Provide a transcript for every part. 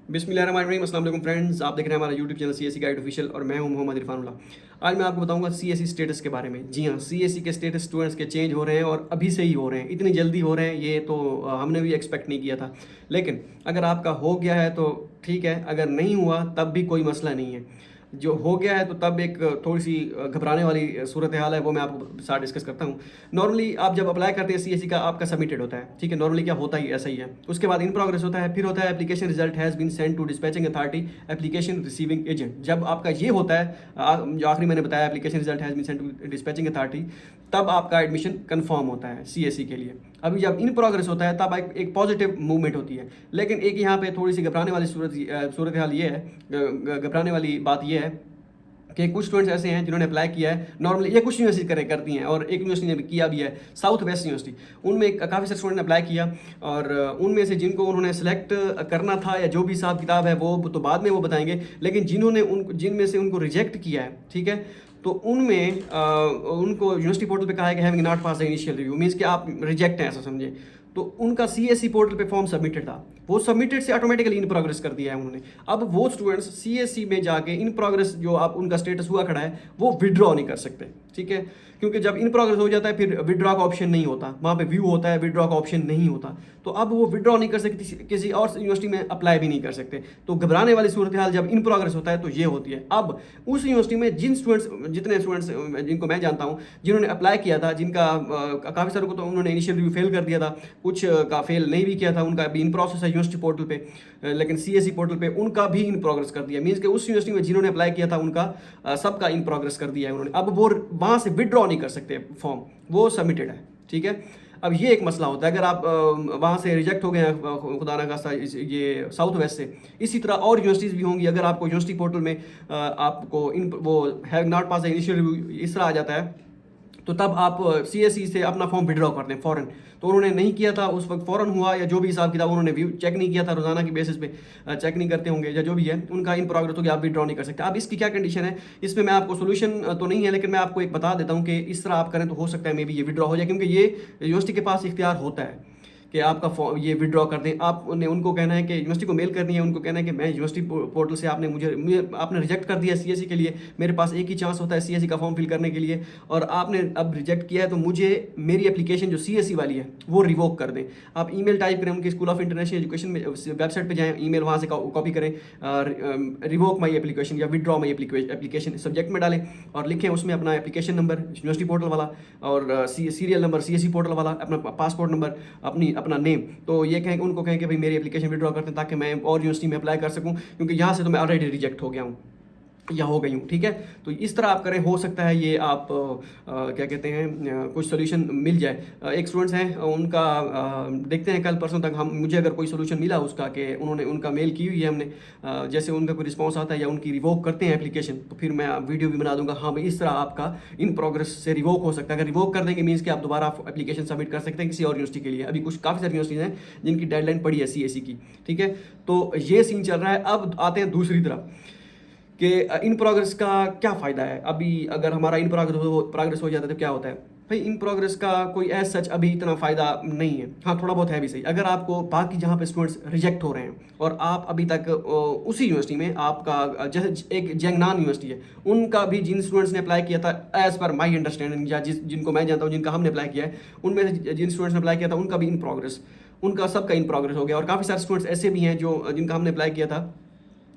बिस्मिल्लाहिर्रहमानिर्रहीम। अस्सलाम वालेकुम फ्रेंड्स, आप देख रहे हैं हमारा YouTube channel CSC guide official और मैं हूं मोहम्मद इरफानुल्लाह। आज मैं आपको बताऊंगा सीएससी स्टेटस के बारे में। जी हां, सीएससी के स्टेटस स्टूडेंट्स के चेंज हो रहे हैं और अभी से ही हो रहे हैं। इतनी जल्दी हो रहे हैं ये तो हमने भी एक्सपेक्ट नहीं किया था। लेकिन अगर आपका हो गया है तो ठीक है, अगर नहीं हुआ तब भी कोई मसला नहीं है। जो हो गया है तो तब एक थोड़ी सी घबराने वाली सूरत हाल है, वो मैं आपको साथ डिस्कस करता हूँ। नॉर्मली आप जब अप्लाई करते हैं सीएससी का, आपका सबमिटेड होता है, ठीक है। नॉर्मली क्या होता ही ऐसा ही है। उसके बाद इन प्रोग्रेस होता है, फिर होता है application result has been send to dispatching authority application receiving agent. जब आपका ये होता है, जो आखिरी मैंने बताया, application result has been send to dispatching authority, तब आपका एडमिशन कंफर्म होता है सीएससी के लिए। अभी जब इन प्रोग्रेस होता है तब एक पॉजिटिव मूवमेंट होती है। लेकिन एक यहाँ पे थोड़ी सी घबराने वाली सूरत हाल ये है, घबराने वाली बात ये है कि कुछ स्टूडेंट्स ऐसे हैं जिन्होंने अप्लाई किया है। नॉर्मली ये कुछ यूनिवर्सिटी करती हैं और एक यूनिवर्सिटी ने भी किया भी है, साउथ वेस्ट यूनिवर्सिटी। उनमें काफ़ी सारे स्टूडेंट ने अप्लाई किया और उनमें से जिनको उन्होंने सेलेक्ट करना था या जो भी हिसाब किताब है वो तो बाद में वो बताएंगे। लेकिन जिनमें से उनको रिजेक्ट किया है, ठीक है, तो उनमें उनको यूनिवर्सिटी पोर्टल पे कहा है कि having not pass the initial review, means कि आप रिजेक्ट हैं, ऐसा समझे। तो उनका सीएससी पोर्टल पे फॉर्म सबमिटेड था, वो सबमिटेड से ऑटोमेटिकली इन प्रोग्रेस कर दिया है उन्होंने। अब वो स्टूडेंट्स सीएससी में जाके इन प्रोग्रेस जो आप उनका स्टेटस हुआ खड़ा है वो विड्रॉ नहीं कर सकते, ठीक है। क्योंकि जब इन प्रोग्रेस हो जाता है फिर विड्रॉ का ऑप्शन नहीं होता, वहाँ पे व्यू होता है, विड्रॉ का ऑप्शन नहीं होता। तो अब वो विड्रॉ नहीं कर सकते, किसी और यूनिवर्सिटी में अप्लाई भी नहीं कर सकते। तो घबराने वाली सूरत हाल जब इन प्रोग्रेस होता है तो ये होती है। अब उस यूनिवर्सिटी में जितने स्टूडेंट्स जिनको मैं जानता हूँ जिन्होंने अप्लाई किया था, जिनका काफ़ी सारों को तो उन्होंने इनिशियल रिव्यू फेल कर दिया था, कुछ का फेल नहीं भी किया था, उनका भी इन प्रोसेस है यूनिवर्सिटी पोर्टल पे, लेकिन सीएससी पोर्टल पे उनका भी इन प्रोग्रेस कर दिया। मीन्स कि उस यूनिवर्सिटी में जिन्होंने अप्लाई किया था उनका सबका इन प्रोग्रेस कर दिया है उन्होंने। अब वो वहाँ से विड्रॉ नहीं कर सकते फॉर्म, वो सबमिटेड है, ठीक है। अब ये एक मसला होता है, अगर आप वहाँ से रिजेक्ट हो गए हैं खुदा ना खास्ता ये साउथ वेस्ट से, इसी तरह और यूनिवर्सिटीज़ भी होंगी। अगर आपको यूनिवर्सिटी पोर्टल में आपको वो have not pass the initial review इस तरह आ जाता है, तो तब आप सीएससी से अपना फॉर्म विड्रॉ करते हैं फ़ौरन। तो उन्होंने नहीं किया था उस वक्त, फ़ौरन हुआ, या जो भी हिसाब किताब उन्होंने व्यू चेक नहीं किया था, रोज़ाना की बेसिस पे चेक नहीं करते होंगे या जो भी है, उनका इन प्रोग्रेस हो गया, आप विड्रॉ नहीं कर सकते। अब इसकी क्या कंडीशन है, इसमें मैं आपको सोल्यूशन तो नहीं है, लेकिन मैं आपको एक बता देता हूँ कि इस तरह आप करें तो हो सकता है मे बी ये विड्रॉ हो जाए, क्योंकि ये यूनिवर्सिटी के पास इख्तियार होता है कि आपका ये विड्रॉ कर दें। आपने उनको कहना है कि यूनिवर्सिटी को मेल करनी है, उनको कहना है कि मैं यूनिवर्सिटी पोर्टल से आपने रिजेक्ट कर दिया सीएससी के लिए, मेरे पास एक ही चांस होता है सीएससी का फॉर्म फिल करने के लिए, और आपने अब रिजेक्ट किया है तो मुझे मेरी एप्लीकेशन जो सीएससी वाली है वो रिवोक कर दें। आप ईमेल टाइप करें, उनके स्कूल ऑफ इंटरनेशनल एजुकेशन में वेबसाइट पर जाएँ, ईमेल वहाँ से कॉपी करें, रिवोक माई एप्लीकेशन या विड्रॉ माई एप्लीकेशन सब्जेक्ट में डालें और लिखें उसमें अपना एप्लीकेशन नंबर यूनिवर्सिटी पोर्टल वाला और सीरियल नंबर सीएससी पोर्टल वाला, अपना पासपोर्ट नंबर, अपना नेम। तो ये कहें, उनको कहें कि भाई मेरी एप्लीकेशन विड्रॉ करते हैं ताकि मैं और यूनिवर्सिटी में अप्लाई कर सकूं, क्योंकि यहाँ से तो मैं ऑलरेडी रिजेक्ट हो गया हूँ या हो गई हूँ, ठीक है। तो इस तरह आप करें, हो सकता है ये आप क्या कहते हैं कुछ सोल्यूशन मिल जाए। एक स्टूडेंट्स हैं उनका देखते हैं कल परसों तक हम मुझे अगर कोई सोल्यूशन मिला उसका कि उन्होंने उनका मेल की हुई है हमने, जैसे उनका कोई रिस्पॉन्स आता है या उनकी रिवोक करते हैं एप्लीकेशन, तो फिर मैं वीडियो भी बना दूंगा। हाँ भाई, इस तरह आपका इन प्रोग्रेस से रिवोक हो सकता है। अगर रिवोक कर देंगे मीन्स कि आप दोबारा एप्लीकेशन सबमिट कर सकते हैं किसी और यूनिवर्सिटी के लिए। अभी कुछ काफ़ी सारी यूनिवर्सिटीज़ हैं जिनकी डेडलाइन पड़ी है सीएससी की, ठीक है। तो ये सीन चल रहा है। अब आते हैं दूसरी तरफ कि इन प्रोग्रेस का क्या फ़ायदा है। अभी अगर हमारा इन प्रोग्रेस हो जाता है तो क्या होता है भाई, इन प्रोग्रेस का कोई एज सच अभी इतना फ़ायदा नहीं है। हाँ, थोड़ा बहुत है भी सही। अगर आपको बाकी जहाँ पे स्टूडेंट्स रिजेक्ट हो रहे हैं और आप अभी तक उसी यूनिवर्सिटी में, आपका जैसे एक जैंगनान यूनिवर्सिटी है, उनका भी जिन स्टूडेंट्स ने अप्लाई किया था एज़ पर माई अंडरस्टैंडिंग, या जिनको मैं जानता हूँ जिनका हमने अप्लाई किया है, उनमें से जिन स्टूडेंट्स ने अप्लाई किया था उनका भी इन प्रोग्रेस, उनका सबका इन प्रोग्रेस हो गया। और काफ़ी सारे स्टूडेंट्स ऐसे भी हैं जो जिनका हमने अप्लाई किया था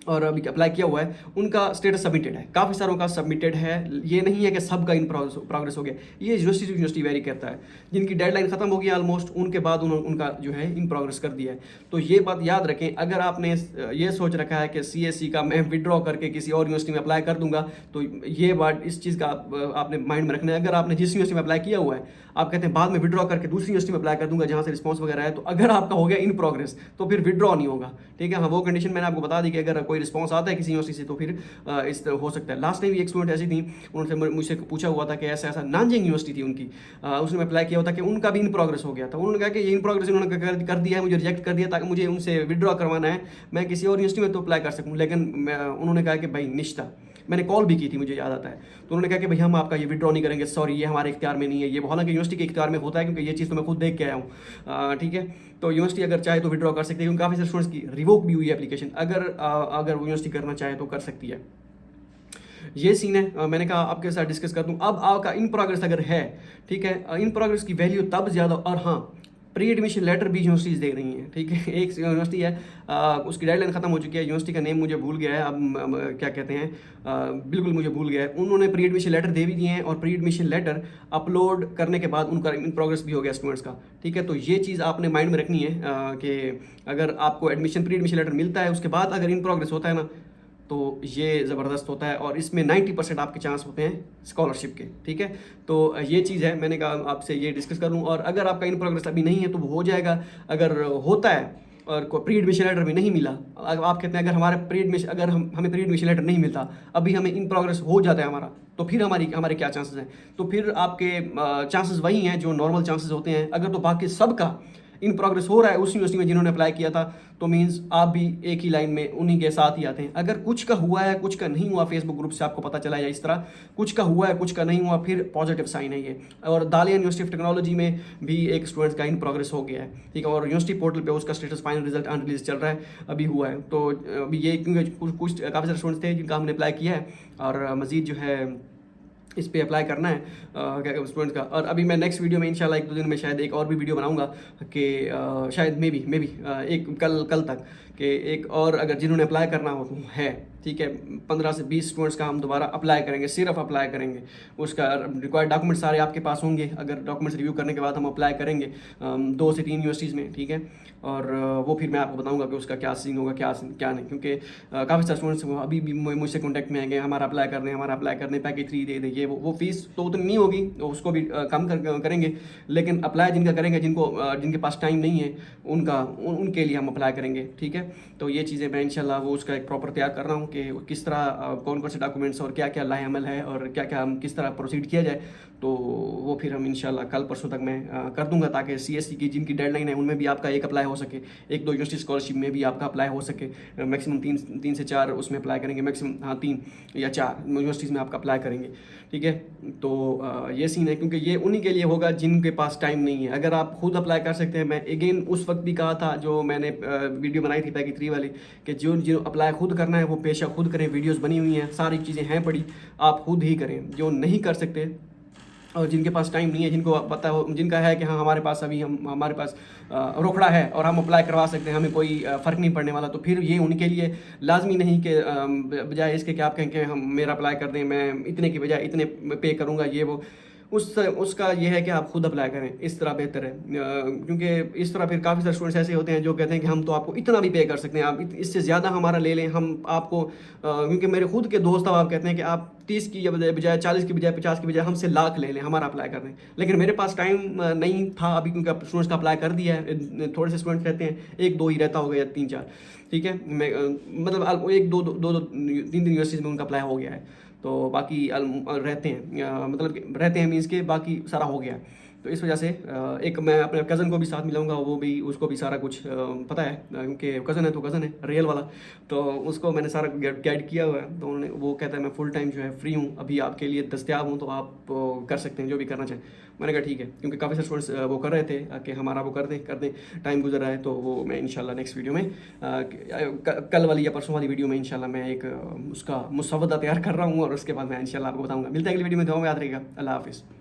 और अभी अप्लाई किया हुआ है, उनका स्टेटस सबमिटेड है, काफ़ी सारों का सबमिटेड है। ये नहीं है कि सबका इन प्रोग्रेस हो गया, ये यूनिवर्सिटी टू यूनिवर्सिटी वेरी करता है। जिनकी डेडलाइन ख़त्म हो गई ऑलमोस्ट, उनके बाद उनका जो है इन प्रोग्रेस कर दिया है। तो ये बात याद रखें, अगर आपने ये सोच रखा है कि सीएससी का मैं विड्रॉ करके किसी और यूनिवर्सिटी में अप्लाई कर दूंगा, तो ये बात, इस चीज़ का आपने माइंड में रखना है। अगर आपने जिस यूनिवर्सिटी में अप्लाई किया हुआ है, आप कहते हैं बाद में विड्रॉ करके दूसरी यूनिवर्सिटी में अप्लाई कर दूंगा जहाँ से रिस्पॉन्स वगैरह है, तो अगर आपका हो गया इन प्रोग्रेस तो फिर विड्रॉ नहीं होगा, ठीक है। हाँ, वो कंडीशन मैंने आपको बता दी कि अगर कोई रिस्पॉन्स आता है किसी यूनिवर्सिटी से तो फिर इस तरह हो सकता है। लास्ट टाइम भी एक स्टूडेंट ऐसी थी, उन्होंने मुझसे पूछा हुआ था कि ऐसा ऐसा, नानजिंग यूनिवर्सिटी थी उनकी, उसने अप्लाई किया हुआ था कि उनका भी इन प्रोग्रेस हो गया था। उन्होंने कहा कि ये इन प्रोग्रेस इन्होंने कर दिया है, मुझे रिजेक्ट कर दिया ताकि मुझे उनसे विड्रॉ करवाना है, मैं किसी और यूनिवर्सिटी में तो अप्लाई कर सकूँ। लेकिन उन्होंने कहा कि भाई निश्ता मैंने कॉल भी की थी, मुझे याद आता है। तो उन्होंने कहा कि भैया हम आपका ये विड्रॉ नहीं करेंगे, सॉरी ये हमारे इख्तियार में नहीं है। ये हालांकि यूनिवर्सिटी के इख्तियार में होता है, क्योंकि ये चीज़ तो मैं खुद देख के आया हूँ, ठीक है। तो यूनिवर्सिटी अगर चाहे तो विड्रॉ कर सकती है, क्योंकि काफ़ी सारे स्टूडेंट्स की रिवोक भी हुई है एप्लीकेशन, अगर वो यूनिवर्सिटी करना चाहे तो कर सकती है। ये सीन है। मैंने कहा आपके साथ डिस्कस कर दूं। अब आपका इन प्रोग्रेस अगर है, ठीक है, इन प्रोग्रेस की वैल्यू तब ज़्यादा, और हाँ, प्री एडमिशन लेटर भी यूनिवर्सिटीज़ दे रही हैं, ठीक है। एक यूनिवर्सिटी है, उसकी डेडलाइन ख़त्म हो चुकी है, यूनिवर्सिटी का नेम मुझे भूल गया है, अब क्या कहते हैं, बिल्कुल मुझे भूल गया है। उन्होंने प्री एडमिशन लेटर दे भी दिए हैं, और प्री एडमिशन लेटर अपलोड करने के बाद उनका इन प्रोग्रेस भी हो गया स्टूडेंट्स का, ठीक है। तो ये चीज़ आपने माइंड में रखनी है कि अगर आपको प्री एडमिशन लेटर मिलता है, उसके बाद अगर इन प्रोग्रेस होता है ना, तो ये ज़बरदस्त होता है, और इसमें 90% आपके चांस होते हैं स्कॉलरशिप के, ठीक है। तो ये चीज़ है, मैंने कहा आपसे ये डिस्कस कर लूँ। और अगर आपका इन प्रोग्रेस अभी नहीं है तो वो हो जाएगा। अगर होता है और प्री एडमिशन लेटर भी नहीं मिला, अगर आप कहते हैं अगर हमें प्री एडमिशन लेटर नहीं मिलता, अभी हमें इन प्रोग्रेस हो जाता है हमारा, तो फिर हमारे क्या चांसेस हैं? तो फिर आपके चांसेस वही हैं जो नॉर्मल चांसेस होते हैं। अगर तो बाकी सबका इन प्रोग्रेस हो रहा है उस यूनिवर्सिटी में जिन्होंने अप्लाई किया था, तो मीन्स आप भी एक ही लाइन में उन्हीं के साथ ही आते हैं। अगर कुछ का हुआ है, कुछ का नहीं हुआ, फेसबुक ग्रुप से आपको पता चला, या इस तरह कुछ का हुआ है, कुछ का नहीं हुआ, फिर पॉजिटिव साइन है ये। और दालिया यूनिवर्सिटी ऑफ टेक्नोलॉजी में भी एक स्टूडेंट्स का इन प्रोग्रेस हो गया है, ठीक है। और यूनिवर्सिटी पोर्टल पे उसका स्टेटस फाइनल रिजल्ट अनरिलीज चल रहा है, अभी हुआ है। तो अभी ये क्योंकि कुछ काफ़ी सारे स्टूडेंट्स थे जिनका हमने अप्लाई किया है, और मज़ीद जो है इस पे अप्लाई करना है क्या स्टूडेंट्स का। और अभी मैं नेक्स्ट वीडियो में इंशाल्लाह 1-2 दिन में शायद एक और भी वीडियो बनाऊंगा कि शायद मे बी एक कल तक कि एक और अगर जिन्होंने अप्लाई करना हो है, ठीक है, 15 से 20 स्टूडेंट्स का हम दोबारा अप्लाई करेंगे, सिर्फ अप्लाई करेंगे। उसका रिक्वायर्ड डॉक्यूमेंट सारे आपके पास होंगे। अगर डॉक्यूमेंट्स रिव्यू करने के बाद हम अप्लाई करेंगे 2 से 3 यूनिवर्सिटीज़ में, ठीक है। और वो फिर मैं आपको बताऊंगा कि उसका क्या सीन होगा, क्या नहीं, क्योंकि काफ़ी सारे स्टूडेंट्स अभी भी मुझसे कॉन्टैक्ट में आएंगे, हमारा अप्लाई करने पैकेज 3 दे देंगे। वो फीस तो उतनी नहीं होगी, उसको भी कम करेंगे, लेकिन अप्लाई जिनका करेंगे, जिनके पास टाइम नहीं है, उनके लिए हम अप्लाई करेंगे, ठीक है। तो ये चीज़ें मैं इंशाल्लाह वो उसका एक प्रॉपर तैयार कर रहा हूँ कि किस तरह कौन कौन से डॉक्यूमेंट्स और क्या क्या लाए अमल है, और क्या क्या हम किस तरह प्रोसीड किया जाए। तो वो फिर हम इंशाल्लाह कल परसों तक मैं कर दूंगा, ताकि CSE की जिनकी डेडलाइन है उनमें भी आपका एक अप्लाई हो सके, 1-2 यूनिवर्सिटी स्कॉलरशिप में भी आपका अप्लाई हो सके। मैक्सिमम 3 से 4 उसमें अप्लाई करेंगे, मैक्सिमम, हाँ, 3 या 4 यूनिवर्सिटीज़ में आपका अप्लाई करेंगे, ठीक है। तो ये सीन है, क्योंकि ये उन्हीं के लिए होगा जिनके पास टाइम नहीं है। अगर आप खुद अप्लाई कर सकते हैं, मैं अगेन उस वक्त भी कहा था जो मैंने वीडियो बनाई थी पैकेज 3 वाली, कि जो अप्लाई खुद करना है वो पेशा खुद करें। वीडियोस बनी हुई हैं, सारी चीज़ें हैं पड़ी, आप खुद ही करें। जो नहीं कर सकते और जिनके पास टाइम नहीं है, जिनको पता हो, जिनका है कि हाँ हमारे पास हमारे पास रोकड़ा है और हम अप्लाई करवा सकते हैं, हमें कोई फ़र्क नहीं पड़ने वाला, तो फिर ये उनके लिए लाजमी नहीं कि बजाय इसके कि आप कहें कि हम मेरा अप्लाई कर दें, मैं इतने की बजाय इतने पे करूँगा, ये वो उसका ये है कि आप खुद अप्लाई करें, इस तरह बेहतर है। क्योंकि इस तरह फिर काफ़ी सारे स्टूडेंट्स ऐसे होते हैं जो कहते हैं कि हम तो आपको इतना भी पे कर सकते हैं, आप इससे ज़्यादा हमारा ले लें, हम आपको क्योंकि मेरे खुद के दोस्त अब आप कहते हैं कि आप 30 की बजाय 40 की बजाय 50 की बजाय हमसे लाख ले लें, हमारा अप्लाई कर दें। लेकिन मेरे पास टाइम नहीं था अभी, क्योंकि अब स्टूडेंट्स का अप्लाई कर दिया है। थोड़े से स्टूडेंट्स रहते हैं, 1-2 ही रहता होगा या 3-4, ठीक है। मैं मतलब 1-2-3 यूनिवर्सिटीज़ में उनका अप्लाई हो गया है, तो बाकी रहते हैं, मतलब रहते हैं मीन्स के बाकी सारा हो गया है। तो इस वजह से एक मैं अपने कज़न को भी साथ मिलाऊंगा, उसको भी सारा कुछ पता है, क्योंकि कज़न है तो कज़न है रियल वाला, तो उसको मैंने सारा गाइड किया हुआ है। तो वो कहता है मैं फुल टाइम जो है फ्री हूँ, अभी आपके लिए दस्तियाब हूँ, तो आप कर सकते हैं जो भी करना चाहें। मैंने कहा ठीक है, क्योंकि काफ़ी सारे स्टूडेंट्स वो कर रहे थे कि हमारा वो कर दें, टाइम गुजर रहा है। तो वो मैं इंशाल्लाह नेक्स्ट वीडियो में कल वाली या परसों वाली वीडियो में इंशाल्लाह मैं एक उसका मुसवदा तैयार कर रहा हूँ, और उसके बाद मैं इंशाल्लाह आपको बताऊँगा। मिलते हैं अगली वीडियो में, दुआ में याद रहेगा। अल्लाह हाफिज़।